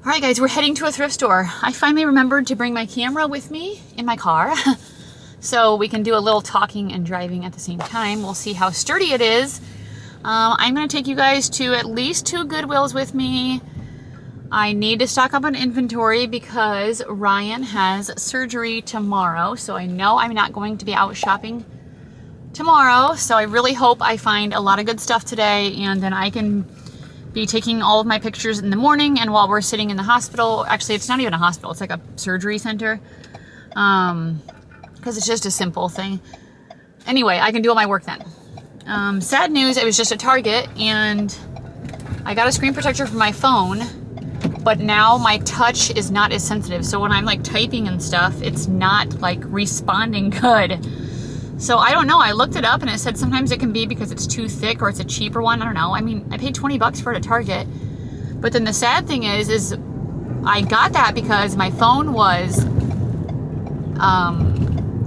All right, guys, we're heading to a thrift store. I finally remembered to bring my camera with me in my car so we can do a little talking and driving at the same time. We'll see how sturdy it is. I'm going to take you guys to at least 2 Goodwills with me. I need to stock up on inventory because Ryan has surgery tomorrow, so I know I'm not going to be out shopping tomorrow. So I really hope I find a lot of good stuff today, and then I can be taking all of my pictures in the morning and while we're sitting in the hospital. Actually, it's not even a hospital, it's like a surgery center, because it's just a simple thing. Anyway, I can do all my work then. Sad news, it was just at Target and I got a screen protector for my phone, but now my touch is not as sensitive. So when I'm like typing and stuff, it's not like responding good. So I don't know, I looked it up and it said sometimes it can be because it's too thick or it's a cheaper one. I don't know. I mean, I paid 20 bucks for it at Target. But then the sad thing is I got that because my phone was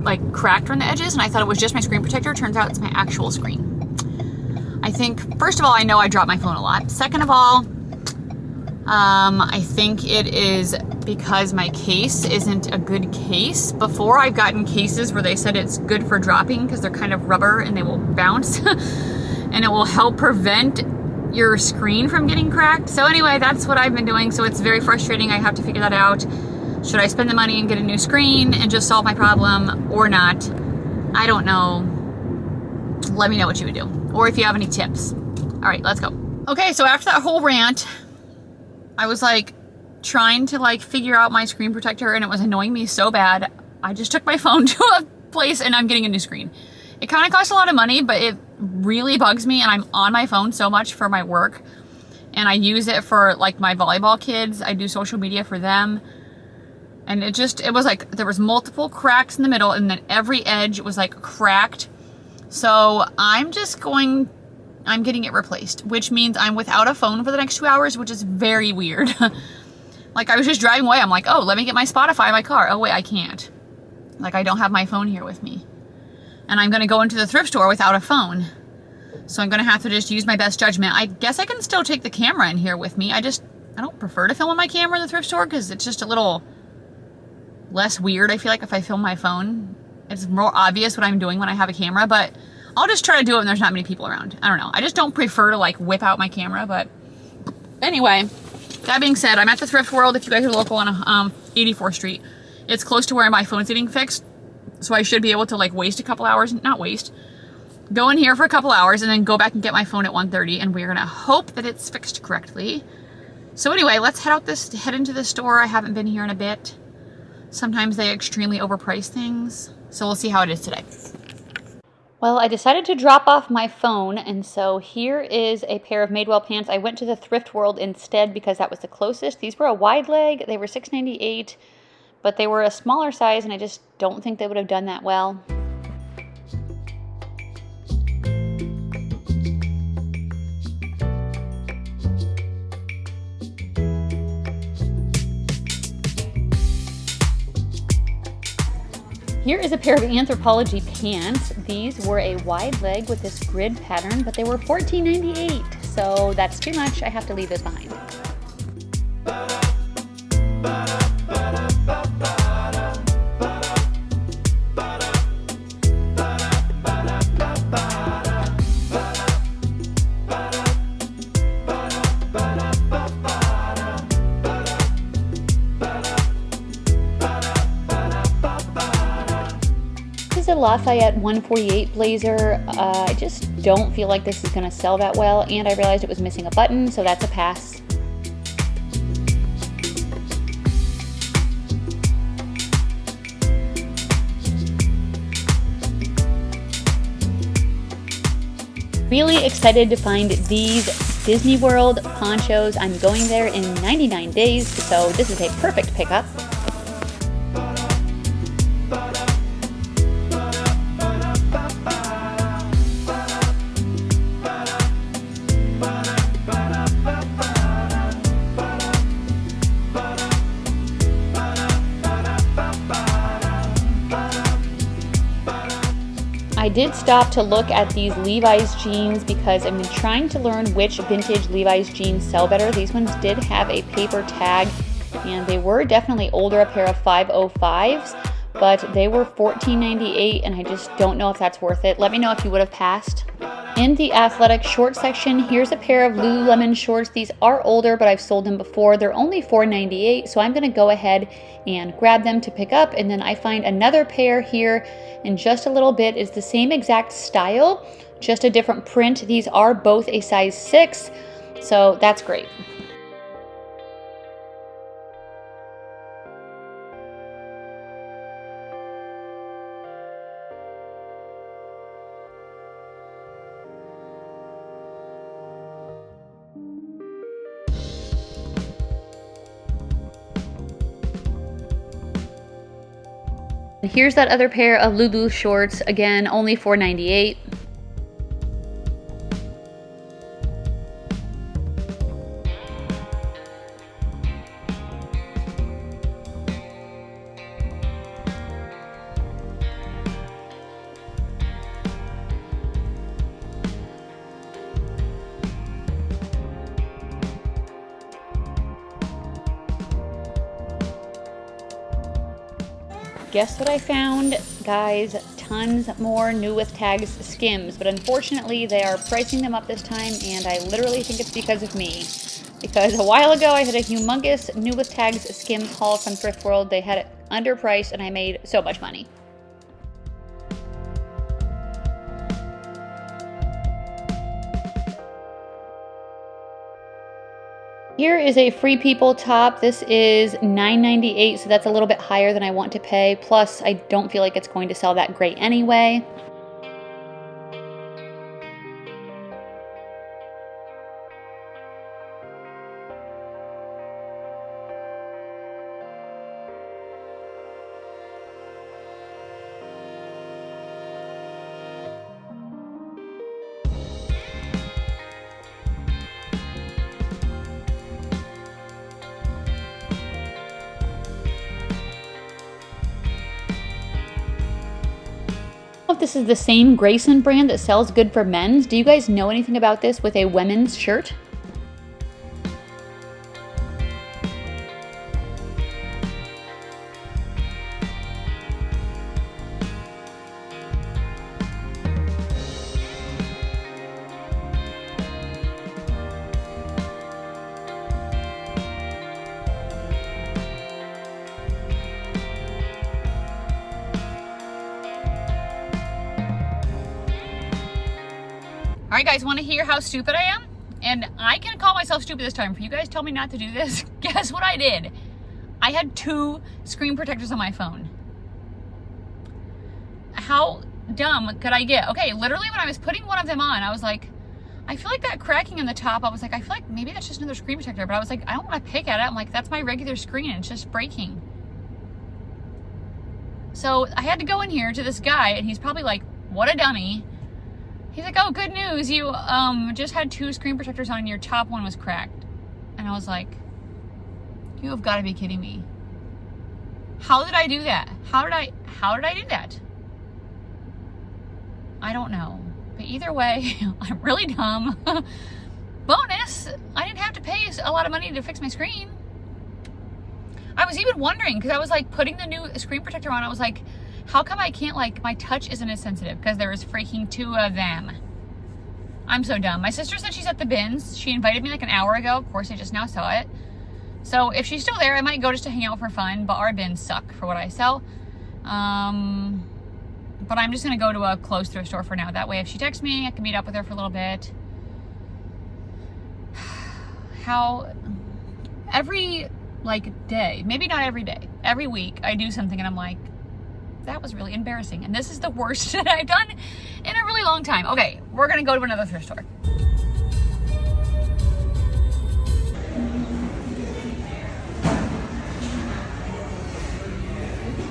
like cracked on the edges and I thought it was just my screen protector. Turns out it's my actual screen. I think, first of all, I know I drop my phone a lot. Second of all, I think it is because my case isn't a good case. Before, I've gotten cases where they said it's good for dropping because they're kind of rubber and they will bounce and it will help prevent your screen from getting cracked. So anyway, that's what I've been doing. So it's very frustrating. I have to figure that out. Should I spend the money and get a new screen and just solve my problem or not? I don't know. Let me know what you would do or if you have any tips. All right, let's go. Okay, so after that whole rant, I was like trying to like figure out my screen protector and it was annoying me so bad. I just took my phone to a place and I'm getting a new screen. It kind of costs a lot of money, but it really bugs me and I'm on my phone so much for my work and I use it for like my volleyball kids. I do social media for them and it was like there was multiple cracks in the middle and then every edge was like cracked. So I'm getting it replaced, which means I'm without a phone for the next 2 hours, which is very weird. Like I was just driving away. I'm like, oh, let me get my Spotify in my car. Oh wait, I can't. Like I don't have my phone here with me. And I'm going to go into the thrift store without a phone. So I'm going to have to just use my best judgment. I guess I can still take the camera in here with me. I don't prefer to film on my camera in the thrift store because it's just a little less weird. I feel like if I film my phone, it's more obvious what I'm doing when I have a camera, but I'll just try to do it when there's not many people around. I don't know. I just don't prefer to like whip out my camera, but anyway, that being said, I'm at the Thrift World. If you guys are local on 84th Street, it's close to where my phone's getting fixed. So I should be able to like waste a couple hours, not waste, go in here for a couple hours and then go back and get my phone at 1:30 and we're gonna hope that it's fixed correctly. So anyway, let's head into the store. I haven't been here in a bit. Sometimes they extremely overprice things. So we'll see how it is today. Well, I decided to drop off my phone, and so here is a pair of Madewell pants. I went to the Thrift World instead because that was the closest. These were a wide leg. They were $6.98, but they were a smaller size, and I just don't think they would have done that well. Here is a pair of Anthropologie pants. These were a wide leg with this grid pattern, but they were $14.98. So that's too much. I have to leave this behind. Lafayette 148 blazer. I just don't feel like this is going to sell that well, and I realized it was missing a button, so that's a pass. Really excited to find these Disney World ponchos. I'm going there in 99 days, so this is a perfect pickup. I did stop to look at these Levi's jeans because I've been trying to learn which vintage Levi's jeans sell better. These ones did have a paper tag and they were definitely older, a pair of 505s, but they were $14.98, and I just don't know if that's worth it. Let me know if you would have passed. In the athletic short section, here's a pair of Lululemon shorts. These are older, but I've sold them before. They're only $4.98, so I'm gonna go ahead and grab them to pick up, and then I find another pair here in just a little bit. It's the same exact style, just a different print. These are both a size 6, so that's great. Here's that other pair of Lulu shorts, again, only $4.98. Guess what I found, guys? Tons more new with tags Skims, but unfortunately they are pricing them up this time, and I literally think it's because of me. Because a while ago I had a humongous new with tags Skims haul from Thrift World. They had it underpriced and I made so much money. Here is a Free People top. This is $9.98, so that's a little bit higher than I want to pay. Plus, I don't feel like it's going to sell that great anyway. If this is the same Grayson brand that sells good for men's. Do you guys know anything about this with a women's shirt? Alright guys, want to hear how stupid I am? And I can call myself stupid this time. For you guys tell me not to do this, guess what I did? I had 2 screen protectors on my phone. How dumb could I get? Okay, literally when I was putting one of them on, I was like, I feel like that cracking in the top, I was like, I feel like maybe that's just another screen protector. But I was like, I don't want to pick at it. I'm like, that's my regular screen and it's just breaking. So I had to go in here to this guy and he's probably like, what a dummy. He's like, oh, good news. You just had 2 screen protectors on and your top one was cracked. And I was like, you have got to be kidding me. How did I do that? How did I do that? I don't know. But either way, I'm really dumb. Bonus, I didn't have to pay a lot of money to fix my screen. I was even wondering, because I was like putting the new screen protector on, I was like, how come I can't, like, my touch isn't as sensitive? Because there was freaking 2 of them. I'm so dumb. My sister said she's at the bins. She invited me like an hour ago. Of course, I just now saw it. So if she's still there, I might go just to hang out for fun. But our bins suck for what I sell. But I'm just going to go to a close thrift store for now. That way, if she texts me, I can meet up with her for a little bit. How every, like, day, maybe not every day, every week, I do something and I'm like, that was really embarrassing. And this is the worst that I've done in a really long time. Okay, we're gonna go to another thrift store.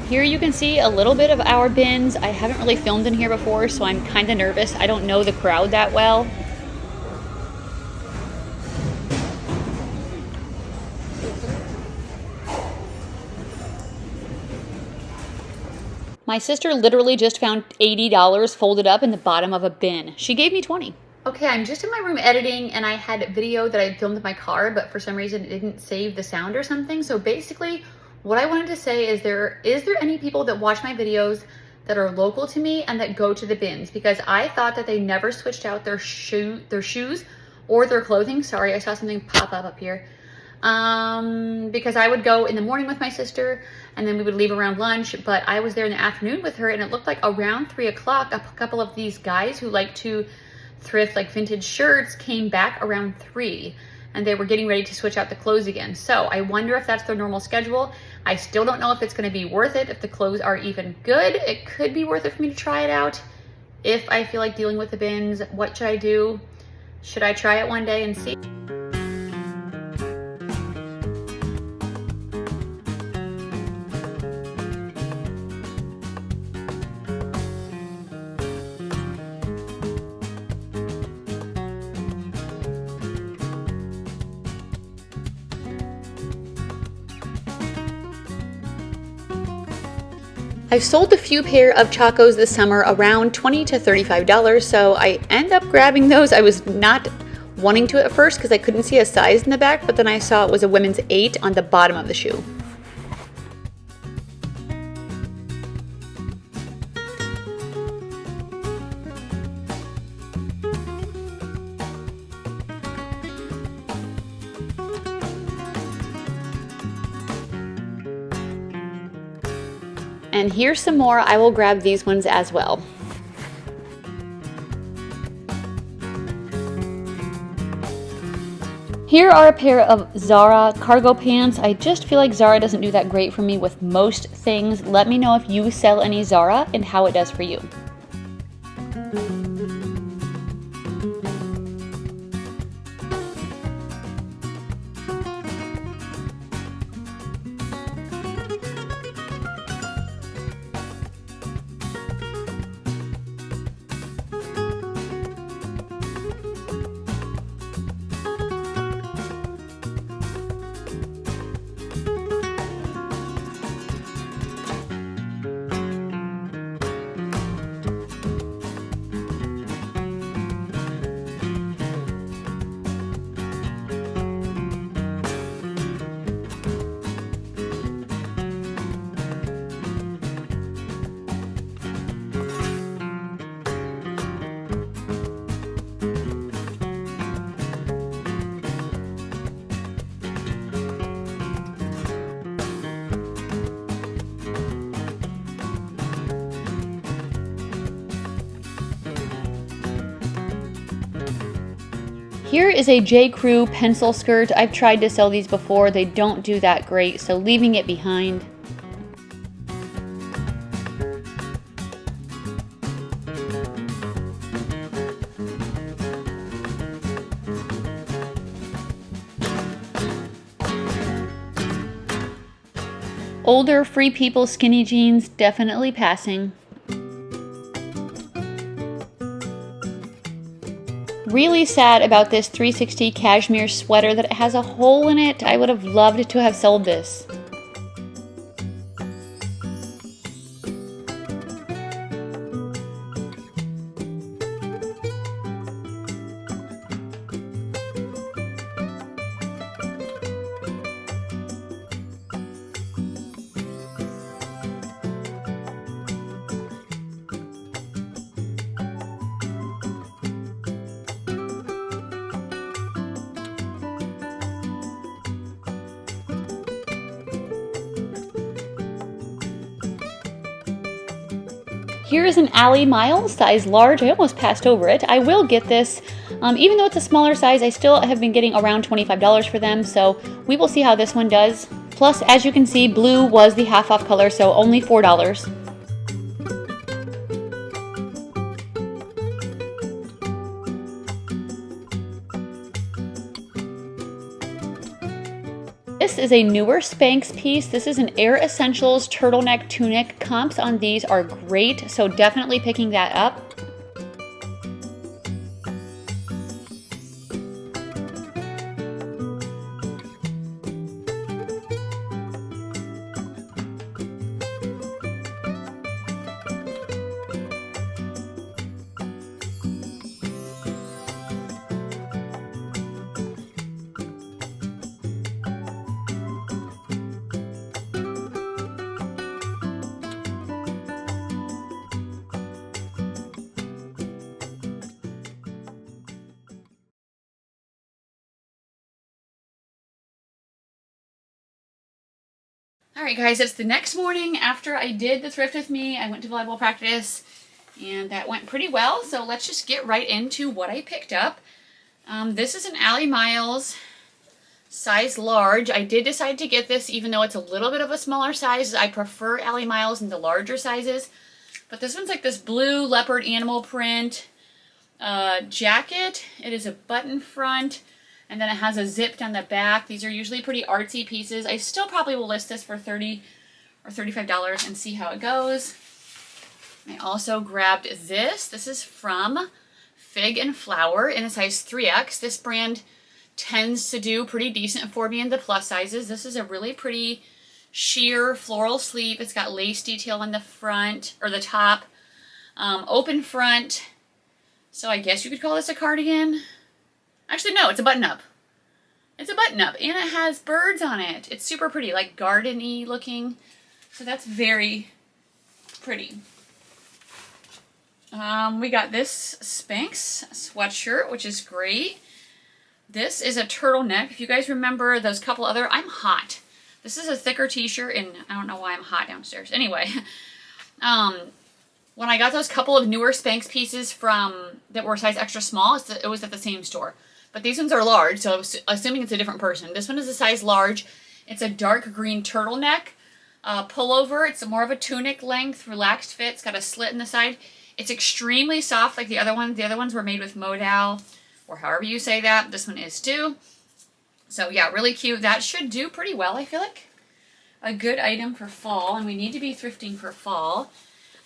Here you can see a little bit of our bins. I haven't really filmed in here before, so I'm kind of nervous. I don't know the crowd that well. My sister literally just found $80 folded up in the bottom of a bin. She gave me 20. Okay, I'm just in my room editing and I had video that I filmed in my car, but for some reason it didn't save the sound or something. So basically what I wanted to say is there any people that watch my videos that are local to me and that go to the bins? Because I thought that they never switched out their shoes or their clothing. Sorry, I saw something pop up here. Because I would go in the morning with my sister and then we would leave around lunch, but I was there in the afternoon with her and it looked like around 3 o'clock, a couple of these guys who like to thrift like vintage shirts came back around 3 and they were getting ready to switch out the clothes again. So I wonder if that's their normal schedule. I still don't know if it's going to be worth it, if the clothes are even good. It could be worth it for me to try it out. If I feel like dealing with the bins, what should I do? Should I try it one day and see? I've sold a few pair of Chacos this summer, around $20 to $35, so I end up grabbing those. I was not wanting to at first because I couldn't see a size in the back, but then I saw it was a women's 8 on the bottom of the shoe. And here's some more. I will grab these ones as well. Here are a pair of Zara cargo pants. I just feel like Zara doesn't do that great for me with most things. Let me know if you sell any Zara and how it does for you. Here is a J. Crew pencil skirt. I've tried to sell these before. They don't do that great, so leaving it behind. Older Free People skinny jeans, definitely passing. Really sad about this 360 cashmere sweater that it has a hole in it. I would have loved to have sold this. Here is an Ally Miles, size large. I almost passed over it. I will get this. Even though it's a smaller size, I still have been getting around $25 for them, so we will see how this one does. Plus, as you can see, blue was the half off color, so only $4. This is a newer Spanx piece. This is an Air Essentials turtleneck tunic. Comps on these are great, so definitely picking that up. All right, guys, it's the next morning after I did the thrift with me. I went to volleyball practice, and that went pretty well. So let's just get right into what I picked up. This is an Ally Miles size large. I did decide to get this even though it's a little bit of a smaller size. I prefer Ally Miles in the larger sizes. But this one's like this blue leopard animal print jacket. It is a button front, and then it has a zip down the back. These are usually pretty artsy pieces. I still probably will list this for $30 or $35 and see how it goes. I also grabbed this. This is from Fig and Flower in a size 3X. This brand tends to do pretty decent for me in the plus sizes. This is a really pretty sheer floral sleeve. It's got lace detail on the front, or the top. Open front. So I guess you could call this a cardigan. Actually, no, it's a button-up. It's a button-up, and it has birds on it. It's super pretty, like garden-y looking. So that's very pretty. We got this Spanx sweatshirt, which is great. This is a turtleneck. If you guys remember those couple other, I'm hot. This is a thicker t-shirt, and I don't know why I'm hot downstairs. Anyway, when I got those couple of newer Spanx pieces that were size extra small, it was at the same store. But these ones are large, so I was assuming it's a different person. This one is a size large. It's a dark green turtleneck pullover. It's more of a tunic length, relaxed fit. It's got a slit in the side. It's extremely soft like the other ones. The other ones were made with modal, or however you say that. This one is too. So yeah, really cute. That should do pretty well, I feel like. A good item for fall, and we need to be thrifting for fall.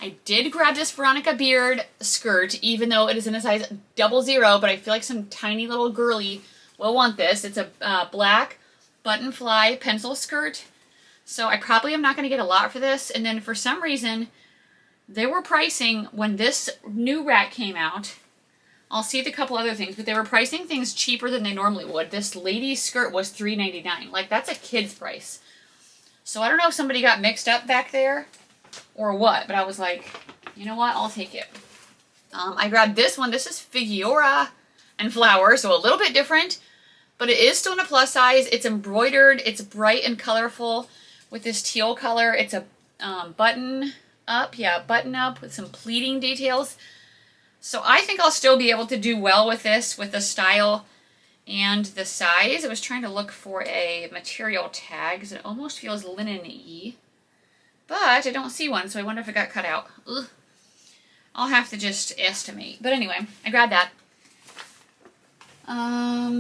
I did grab this Veronica Beard skirt, even though it is in a size 00, but I feel like some tiny little girly will want this. It's a black button fly pencil skirt, so I probably am not going to get a lot for this. And then for some reason, they were pricing, when this new rack came out, I'll see the couple other things, but they were pricing things cheaper than they normally would. This lady's skirt was $3.99. Like, that's a kid's price. So I don't know if somebody got mixed up back there or what, but I was like, you know what, I'll take it. I grabbed this one. This is Figueroa and Flower, so a little bit different, but it is still in a plus size. It's embroidered. It's bright and colorful with this teal color. It's a button up. Yeah, button up with some pleating details. So I think I'll still be able to do well with this, with the style and the size. I was trying to look for a material tag because it almost feels linen-y, but I don't see one, so I wonder if it got cut out. Ugh. I'll have to just estimate. But anyway, I grabbed that.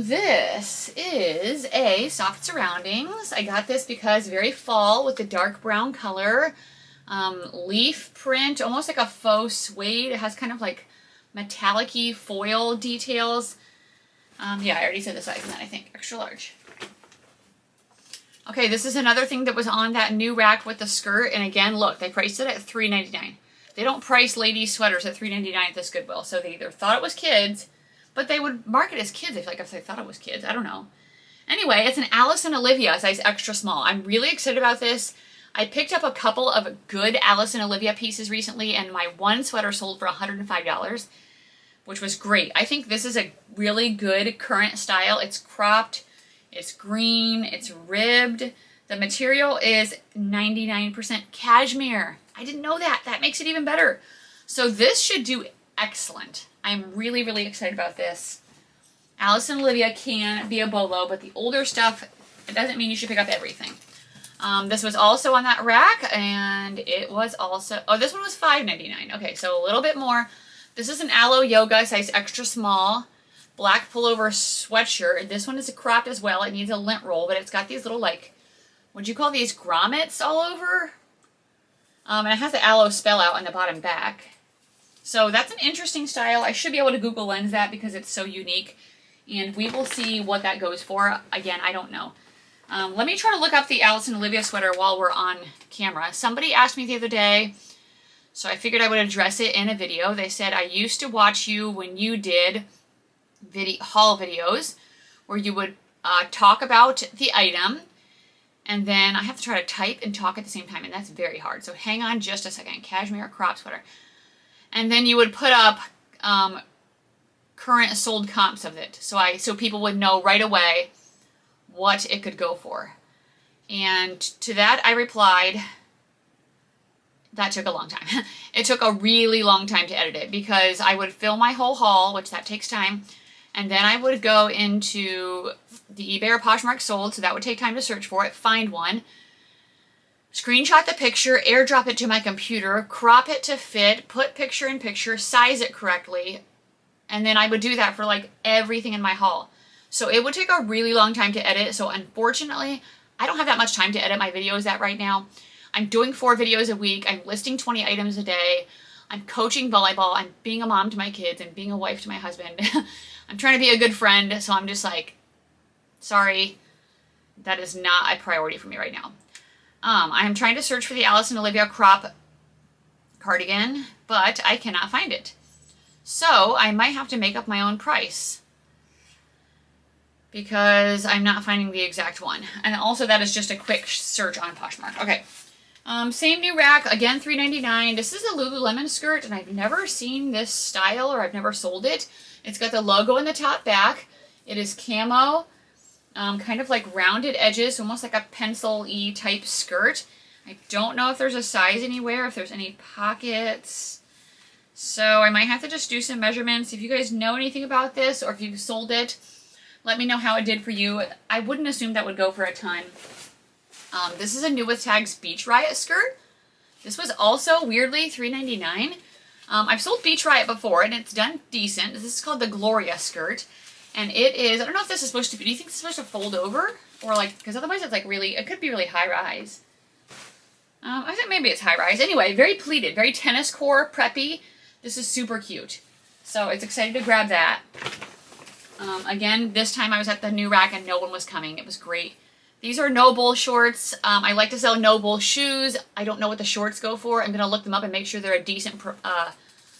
This is a Soft Surroundings. I got this because very fall with the dark brown color. Leaf print, almost like a faux suede. It has kind of like metallic-y foil details. Yeah, I already said the size in that, I think. Extra large. Okay, this is another thing that was on that new rack with the skirt. And again, look, they priced it at $3.99. They don't price ladies' sweaters at $3.99 at this Goodwill. So they either thought it was kids, but they would mark it as kids, I feel like, if they thought it was kids. I don't know. Anyway, it's an Alice and Olivia size extra small. I'm really excited about this. I picked up a couple of good Alice and Olivia pieces recently, and my one sweater sold for $105, which was great. I think this is a really good current style. It's cropped, it's green, it's ribbed. The material is 99% cashmere. I didn't know that. That makes it even better. So this should do excellent. I'm really, really excited about this. Alice and Olivia can be a bolo, but the older stuff, it doesn't mean you should pick up everything. This was also on that rack, and it was also, oh, this one was $5.99. Okay, so a little bit more. This is an Aloe Yoga size extra small black pullover sweatshirt. This one is cropped as well. It needs a lint roll, but it's got these little, like, what'd you call these, grommets all over? And it has the aloe spell out on the bottom back. So that's an interesting style. I should be able to Google Lens that because it's so unique. And we will see what that goes for. Again, I don't know. Let me try to look up the Alice and Olivia sweater while we're on camera. Somebody asked me the other day, so I figured I would address it in a video. They said, I used to watch you when you did haul videos where you would talk about the item, and then I have to try to type and talk at the same time, and that's very hard. So hang on just a second. Cashmere crop sweater. And then you would put up current sold comps of it, so people would know right away what it could go for. And to that I replied, that took a long time. It took a really long time to edit it because I would fill my whole haul, which that takes time, and then I would go into the eBay or Poshmark sold, so that would take time to search for it, find one, screenshot the picture, airdrop it to my computer, crop it to fit, put picture in picture, size it correctly, and then I would do that for like everything in my haul. So it would take a really long time to edit, so unfortunately, I don't have that much time to edit my videos at right now. I'm doing 4 videos a week, I'm listing 20 items a day, I'm coaching volleyball, I'm being a mom to my kids, and being a wife to my husband. I'm trying to be a good friend, so I'm just like, sorry, that is not a priority for me right now. I am trying to search for the Alice and Olivia crop cardigan, but I cannot find it. So I might have to make up my own price because I'm not finding the exact one. And also that is just a quick search on Poshmark. Okay. Same new rack, again $3.99. This is a Lululemon skirt, and I've never seen this style, or I've never sold it. It's got the logo in the top back. It is camo, kind of like rounded edges, almost like a pencil-y type skirt. I don't know if there's a size anywhere, if there's any pockets. So I might have to just do some measurements. If you guys know anything about this, or if you've sold it, let me know how it did for you. I wouldn't assume that would go for a ton. This is a New With Tags Beach Riot skirt. This was also, weirdly, $3.99. I've sold Beach Riot before, and it's done decent. This is called the Gloria skirt. And it is, I don't know if this is supposed to be, do you think it's supposed to fold over? Or like, because otherwise it's like really, it could be really high rise. I think maybe it's high rise. Anyway, very pleated, very tennis core, preppy. This is super cute. So it's excited to grab that. Again, this time I was at the new rack and no one was coming. It was great. These are no bull shorts. I like to sell no bull shoes. I don't know what the shorts go for. I'm going to look them up and make sure they're a decent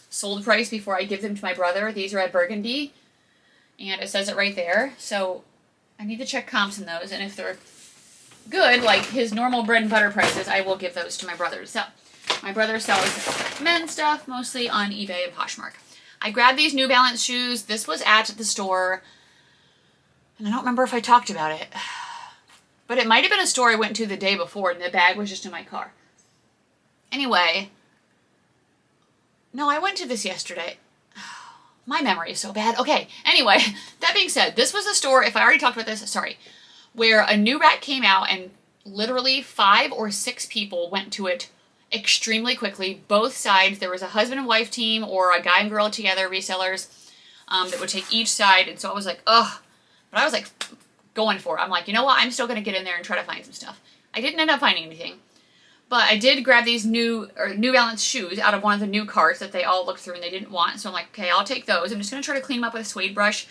sold price before I give them to my brother. These are at Burgundy, and it says it right there. So I need to check comps in those, and if they're good, like his normal bread and butter prices, I will give those to my brother. So my brother sells men's stuff mostly on eBay and Poshmark. I grabbed these New Balance shoes. This was at the store, and I don't remember if I talked about it. But it might have been a store I went to the day before, and the bag was just in my car. Anyway, no, I went to this yesterday. My memory is so bad. Okay, anyway, that being said, this was a store, if I already talked about this, sorry, where a new rack came out, and literally 5 or 6 people went to it extremely quickly. Both sides, there was a husband and wife team, or a guy and girl together, resellers, that would take each side, and so I was like, ugh. But I was like, going for it. I'm like, you know what? I'm still going to get in there and try to find some stuff. I didn't end up finding anything. But I did grab these New Balance shoes out of one of the new carts that they all looked through and they didn't want. So I'm like, okay, I'll take those. I'm just going to try to clean them up with a suede brush.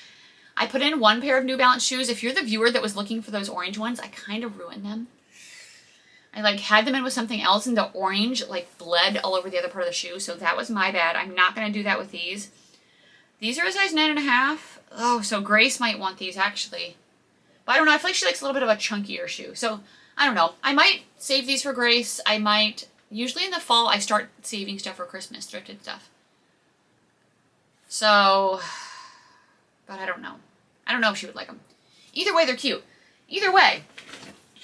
I put in 1 pair of New Balance shoes. If you're the viewer that was looking for those orange ones, I kind of ruined them. I like had them in with something else and the orange like bled all over the other part of the shoe. So that was my bad. I'm not going to do that with these. These are a size 9.5. Oh, so Grace might want these actually. But I don't know, I feel like she likes a little bit of a chunkier shoe. So, I don't know. I might save these for Grace. I might, usually in the fall, I start saving stuff for Christmas, thrifted stuff. So, but I don't know. I don't know if she would like them. Either way, they're cute. Either way,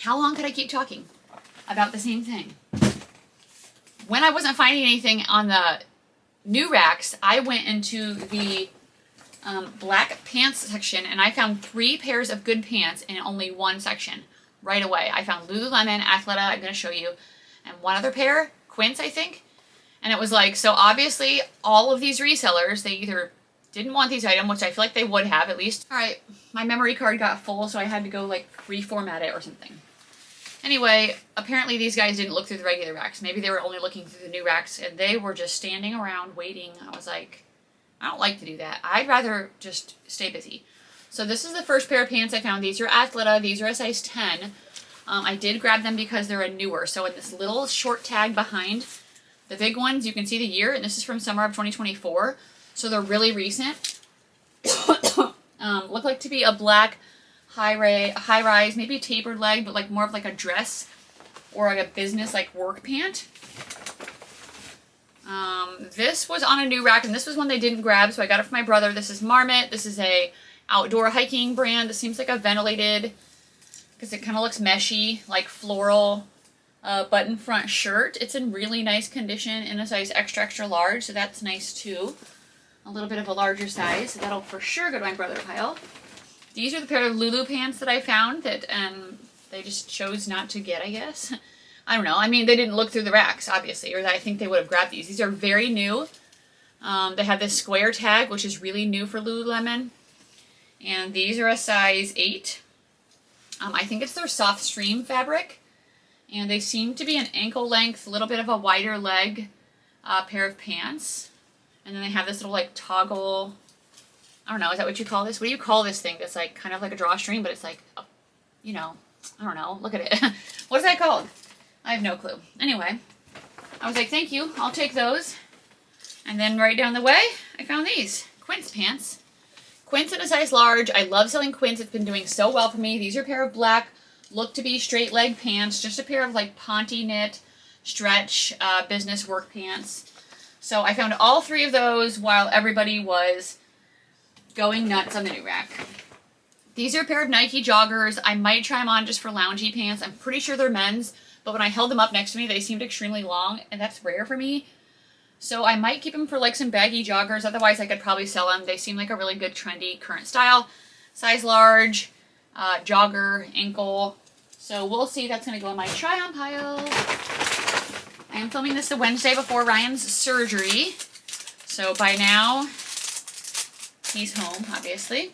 how long could I keep talking about the same thing? When I wasn't finding anything on the new racks, I went into the black pants section, and I found 3 pairs of good pants in only one section right away. I found Lululemon, Athleta, I'm going to show you, and one other pair, Quince, I think. And it was like, so obviously all of these resellers, they either didn't want these items, which I feel like they would have at least. All right, my memory card got full, so I had to go like reformat it or something. Anyway, apparently these guys didn't look through the regular racks. Maybe they were only looking through the new racks, and they were just standing around waiting. I was like, I don't like to do that. I'd rather just stay busy. So this is the first pair of pants I found. These are Athleta. These are a size 10. I did grab them because they're a newer. So in this little short tag behind the big ones, you can see the year, and this is from summer of 2024. So they're really recent. Look like to be a black high-rise, maybe tapered leg, but like more of like a dress or like a business like work pant. This was on a new rack, and this was one they didn't grab, so I got it for my brother. This is Marmot. This is a outdoor hiking brand. This seems like a ventilated because it kind of looks meshy, like floral button front shirt. It's in really nice condition in a size extra, extra large, so that's nice too. A little bit of a larger size, so that'll for sure go to my brother pile. These are the pair of Lulu pants that I found that they just chose not to get, I guess. I don't know. I mean, they didn't look through the racks, obviously, or I think they would have grabbed these. These are very new. They have this square tag, which is really new for Lululemon. And these are a size 8. I think it's their soft stream fabric. And they seem to be an ankle length, a little bit of a wider leg pair of pants. And then they have this little like toggle, I don't know, is that what you call this? What do you call this thing that's like kind of like a drawstring, but it's like, you know, I don't know, look at it. What is that called? I have no clue. Anyway, I was like, thank you, I'll take those. And then right down the way, I found these Quince pants. Quince in a size large. I love selling Quince. It's been doing so well for me. These are a pair of black, look to be straight leg pants. Just a pair of like Ponte knit, stretch, business work pants. So I found all 3 of those while everybody was going nuts on the new rack. These are a pair of Nike joggers. I might try them on just for loungy pants. I'm pretty sure they're men's, but when I held them up next to me, they seemed extremely long, and that's rare for me. So I might keep them for like some baggy joggers. Otherwise, I could probably sell them. They seem like a really good, trendy, current style. Size large, jogger, ankle. So we'll see. That's going to go in my try-on pile. I am filming this the Wednesday before Ryan's surgery. So by now, he's home, obviously.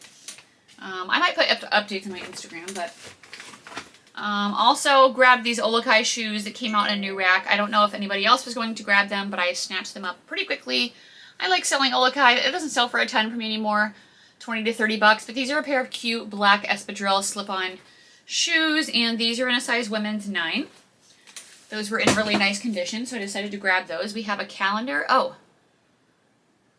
I might put updates on my Instagram, but... also grabbed these Olokai shoes that came out in a new rack. I don't know if anybody else was going to grab them, but I snatched them up pretty quickly. I like selling Olokai. It doesn't sell for a ton for me anymore, 20 to 30 bucks, but these are a pair of cute black espadrille slip-on shoes, and these are in a size women's 9. Those were in really nice condition, so I decided to grab those. We have a calendar. Oh,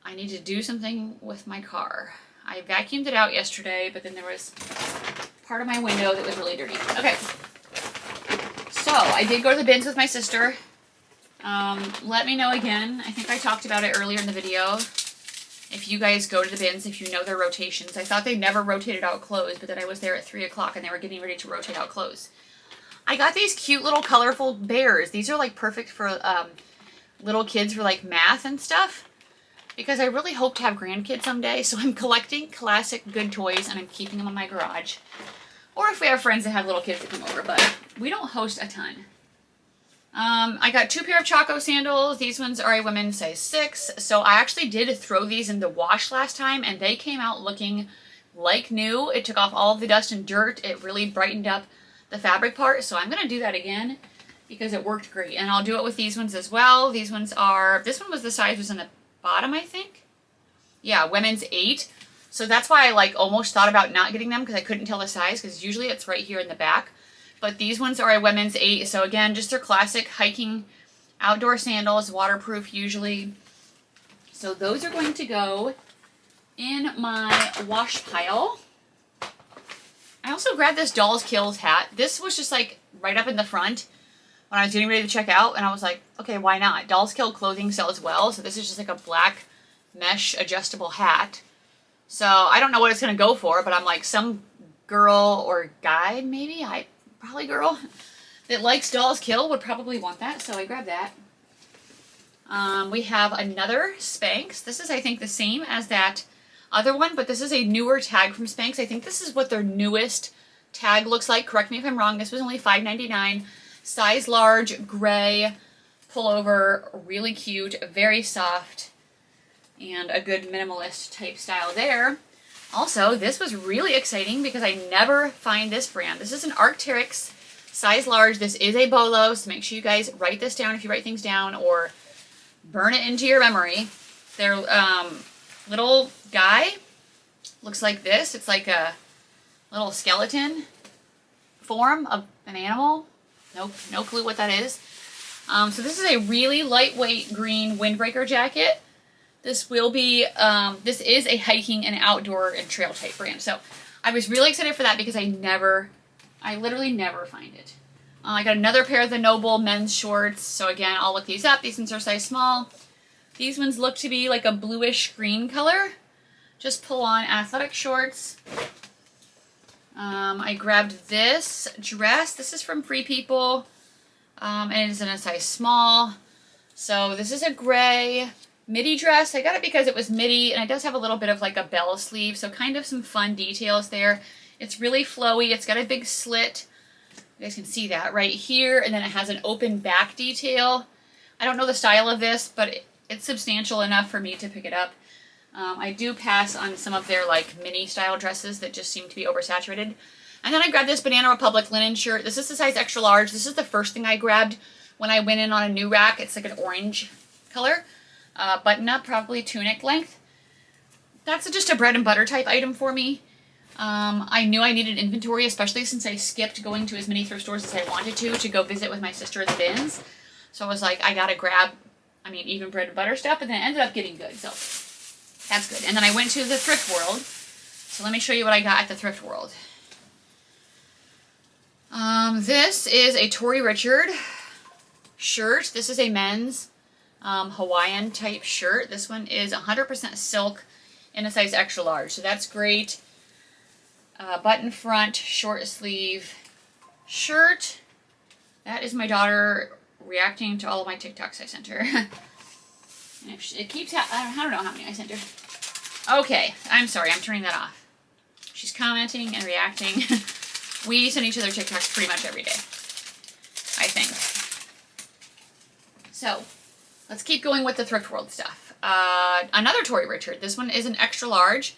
I need to do something with my car. I vacuumed it out yesterday, but then there was part of my window that was really dirty. Okay, so I did go to the bins with my sister. Let me know again. I think I talked about it earlier in the video. If you guys go to the bins, if you know their rotations. I thought they never rotated out clothes, but then I was there at 3 o'clock and they were getting ready to rotate out clothes. I got these cute little colorful bears. These are like perfect for little kids for like math and stuff. Because I really hope to have grandkids someday, so I'm collecting classic good toys and I'm keeping them in my garage. Or if we have friends that have little kids that come over, but we don't host a ton. I got 2 pair of Chaco sandals. These ones are a women's size 6. So I actually did throw these in the wash last time and they came out looking like new. It took off all of the dust and dirt. It really brightened up the fabric part. So I'm going to do that again because it worked great. And I'll do it with these ones as well. These ones are, this one was the size was in the bottom, I think. Yeah, women's 8. So that's why I like almost thought about not getting them because I couldn't tell the size because usually it's right here in the back. But these ones are a women's 8. So again, just their classic hiking outdoor sandals, waterproof usually. So those are going to go in my wash pile. I also grabbed this Dolls Kills hat. This was just like right up in the front when I was getting ready to check out, and I was like, okay, why not? Dolls Kill clothing sells well, so this is just like a black mesh adjustable hat. So I don't know what it's going to go for, but I'm like, some girl or guy, maybe, probably girl, that likes Dolls Kill would probably want that, so I grabbed that. We have another Spanx. This is, I think, the same as that other one, but this is a newer tag from Spanx. I think this is what their newest tag looks like. Correct me if I'm wrong. This was only $5.99. Size large, gray, pullover, really cute, very soft, and a good minimalist type style there. Also, this was really exciting because I never find this brand. This is an Arc'teryx, size large. This is a bolo, so make sure you guys write this down if you write things down or burn it into your memory. Their little guy looks like this. It's like a little skeleton form of an animal. Nope, no clue what that is. So this is a really lightweight green windbreaker jacket. This will be, this is a hiking and outdoor and trail type brand. So I was really excited for that because I literally never find it. I got another pair of the Noble men's shorts. So again, I'll look these up. These ones are size small. These ones look to be like a bluish green color. Just pull on athletic shorts. I grabbed this dress. This is from Free People, and it is in a size small. So this is a gray midi dress. I got it because it was midi, and it does have a little bit of like a bell sleeve, so kind of some fun details there. It's really flowy. It's got a big slit. You guys can see that right here, and then it has an open back detail. I don't know the style of this, but it's substantial enough for me to pick it up. I do pass on some of their like mini style dresses that just seem to be oversaturated. And then I grabbed this Banana Republic linen shirt. This is the size extra large. This is the first thing I grabbed when I went in on a new rack. It's like an orange color. Button up, probably tunic length. That's just a bread and butter type item for me. I knew I needed inventory, especially since I skipped going to as many thrift stores as I wanted to go visit with my sister at the bins. So I was like, I gotta grab, even bread and butter stuff, and then it ended up getting good. So that's good. And then I went to the Thrift World. So let me show you what I got at the Thrift World. This is a Tory Richard shirt. This is a men's Hawaiian type shirt. This one is 100% silk in a size extra large. So that's great. Button front, short sleeve shirt. That is my daughter reacting to all of my TikToks I sent her. And if it keeps, I don't know how many I sent her. Okay, I'm sorry, I'm turning that off. She's commenting and reacting. We send each other TikToks pretty much every day, I think. So, let's keep going with the Thrift World stuff. Another Tory Richard. This one is an extra large.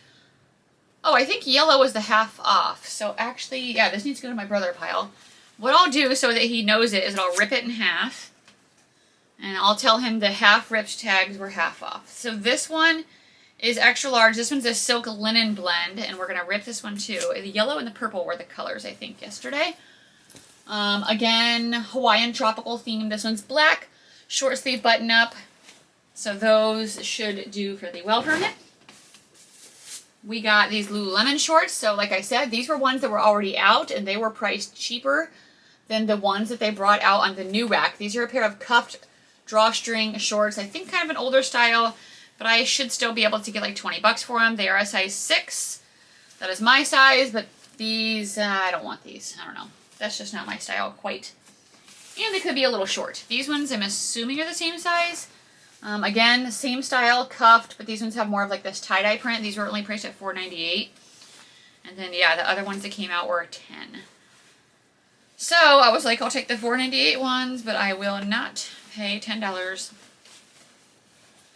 Oh, I think yellow is the half off. So actually, yeah, this needs to go to my brother pile. What I'll do so that he knows it is I'll rip it in half. And I'll tell him the half ripped tags were half off. So this one is extra large. This one's a silk linen blend, and we're going to rip this one too. The yellow and the purple were the colors, I think, yesterday. Again, Hawaiian tropical theme. This one's black, short sleeve button up. So those should do fairly well for him. We got these Lululemon shorts. So like I said, these were ones that were already out, and they were priced cheaper than the ones that they brought out on the new rack. These are a pair of cuffed drawstring shorts. I think kind of an older style, but I should still be able to get like 20 bucks for them. They are a size 6. That is my size, but these, I don't want these. I don't know. That's just not my style quite. And they could be a little short. These ones I'm assuming are the same size. Again, same style, cuffed, but these ones have more of like this tie-dye print. These were only priced at $4.98. And then, yeah, the other ones that came out were $10. So I was like, I'll take the $4.98 ones, but I will not pay $10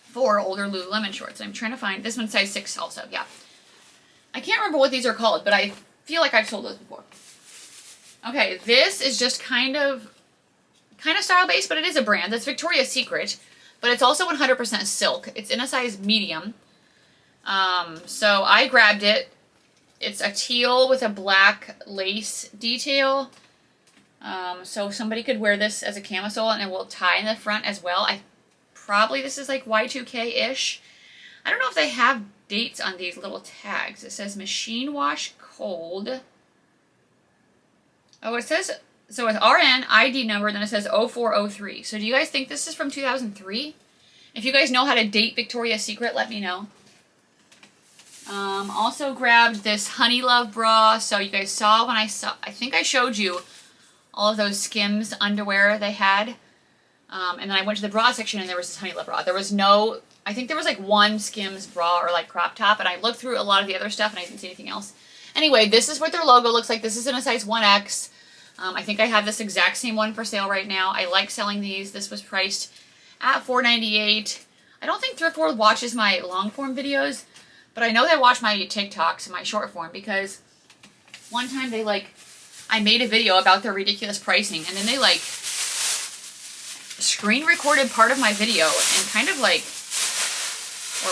for older Lululemon shorts. I'm trying to find, this one's size 6 also, yeah. I can't remember what these are called, but I feel like I've sold those before. Okay, this is just kind of style-based, but it is a brand. That's Victoria's Secret, but it's also 100% silk. It's in a size medium. So I grabbed it. It's a teal with a black lace detail. So somebody could wear this as a camisole, and it will tie in the front as well. This is like Y2K-ish. I don't know if they have dates on these little tags. It says machine wash cold. Oh, it says, so it's RN ID number, then it says 0403. So do you guys think this is from 2003? If you guys know how to date Victoria's Secret, let me know. Also grabbed this Honey Love bra. So you guys saw I think I showed you all of those Skims underwear they had. And then I went to the bra section and there was this Honey Love bra. There was no, I think there was like one Skims bra or like crop top, and I looked through a lot of the other stuff and I didn't see anything else. Anyway, this is what their logo looks like. This is in a size 1X. I think I have this exact same one for sale right now. I like selling these. This was priced at $4.98. I don't think Thrift World watches my long form videos, but I know they watch my TikToks and my short form, because one time I made a video about their ridiculous pricing, and then they screen recorded part of my video and kind of were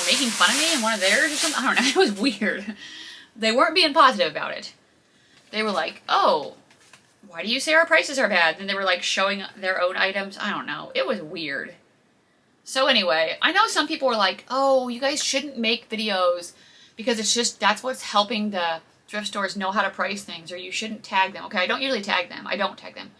making fun of me in one of theirs or something. I don't know. It was weird. They weren't being positive about it. They were like, oh, why do you say our prices are bad? And they were showing their own items. I don't know. It was weird. So anyway, I know some people were like, oh, you guys shouldn't make videos because it's just, that's what's helping the thrift stores know how to price things, or you shouldn't tag them. Okay, I don't usually tag them. I don't tag them.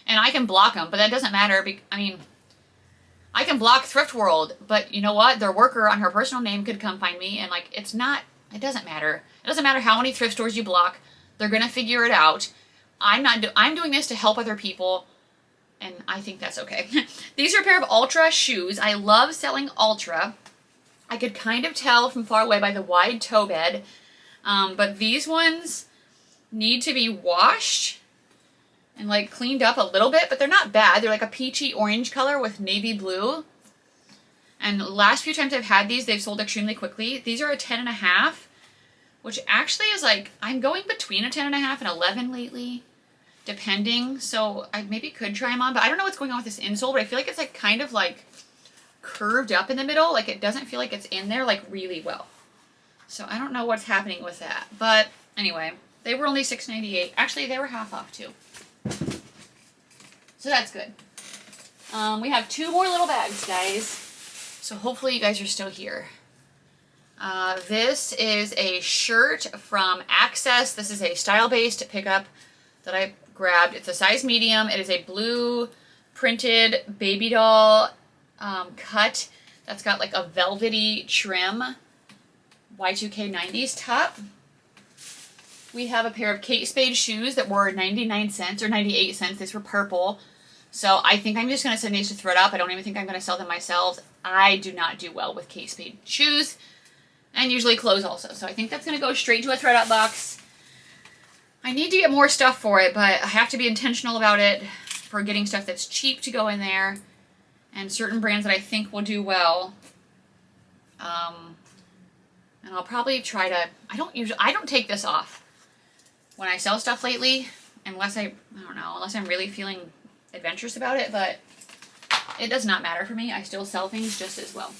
And I can block them, but that doesn't matter. I can block Thrift World, but you know what? Their worker on her personal name could come find me, and it doesn't matter. It doesn't matter how many thrift stores you block. They're going to figure it out. I'm doing this to help other people, and I think that's okay. These are a pair of Ultra shoes. I love selling Ultra. I could kind of tell from far away by the wide toe bed, but these ones need to be washed and like cleaned up a little bit, but they're not bad. They're like a peachy orange color with navy blue. And the last few times I've had these, they've sold extremely quickly. These are a 10.5, which actually is like, I'm going between a 10.5 and 11 lately, depending. So I maybe could try them on, but I don't know what's going on with this insole, but I feel like it's like kind of like curved up in the middle. Like it doesn't feel like it's in there like really well. So I don't know what's happening with that. But anyway, they were only $6.98. Actually, they were half off too. So that's good. We have 2 more little bags, guys. So hopefully you guys are still here. This is a shirt from Access. This is a style-based pickup that I grabbed. It's a size medium. It is a blue printed baby doll cut that's got like a velvety trim. Y2K 90s top. We have a pair of Kate Spade shoes that were 99 cents or 98 cents. These were purple. So I think I'm just going to send these to Thread Up. I don't even think I'm going to sell them myself. I do not do well with Kate Spade shoes, and usually clothes also. So I think that's going to go straight to a Thread Up box. I need to get more stuff for it, but I have to be intentional about it for getting stuff that's cheap to go in there and certain brands that I think will do well. And I'll probably try to, I don't take this off when I sell stuff lately, unless unless I'm really feeling adventurous about it, but it does not matter for me. I still sell things just as well.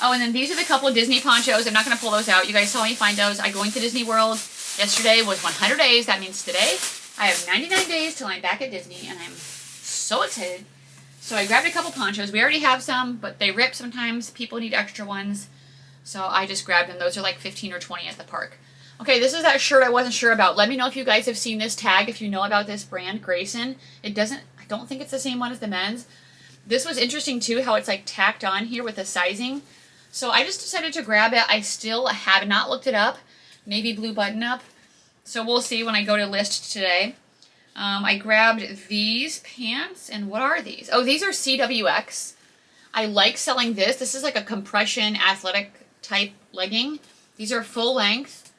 Oh, and then these are the couple of Disney ponchos. I'm not going to pull those out. You guys saw me find those. I'm going to Disney World. Yesterday was 100 days. That means today I have 99 days till I'm back at Disney, and I'm so excited. So I grabbed a couple ponchos. We already have some, but they rip sometimes. People need extra ones. So I just grabbed them. Those are like 15 or 20 at the park. Okay, this is that shirt I wasn't sure about. Let me know if you guys have seen this tag, if you know about this brand, Grayson. I don't think it's the same one as the men's. This was interesting too, how it's like tacked on here with the sizing. So I just decided to grab it. I still have not looked it up. Navy blue button up. So we'll see when I go to list today. I grabbed these pants, and what are these? Oh, these are CWX. I like selling this. This is like a compression athletic type legging. These are full length.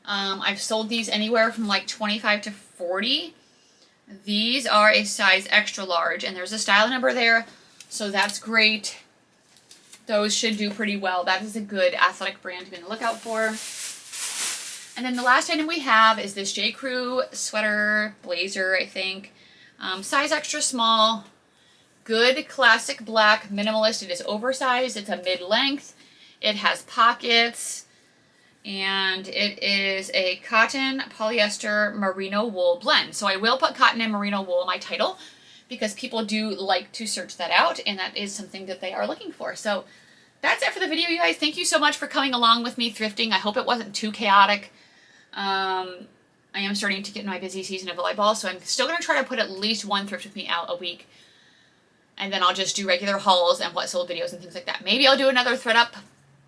I've sold these anywhere from like 25 to 40. These are a size extra large, and there's a style number there, so that's great. Those should do pretty well. That is a good athletic brand to be on the lookout for. And then the last item we have is this J. Crew sweater, blazer, I think. Size extra small. Good classic black minimalist. It is oversized. It's a mid-length. It has pockets. And it is a cotton, polyester, merino wool blend. So I will put cotton and merino wool in my title because people do like to search that out, and that is something that they are looking for. So that's it for the video, you guys. Thank you so much for coming along with me thrifting. I hope it wasn't too chaotic. I am starting to get in my busy season of volleyball, so I'm still going to try to put at least one thrift with me out a week. And then I'll just do regular hauls and what sold videos and things like that. Maybe I'll do another Thread Up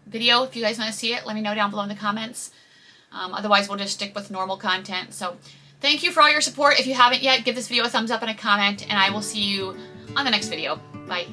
video if you guys want to see it. Let me know down below in the comments. Otherwise, we'll just stick with normal content. So thank you for all your support. If you haven't yet, give this video a thumbs up and a comment, and I will see you on the next video. Bye.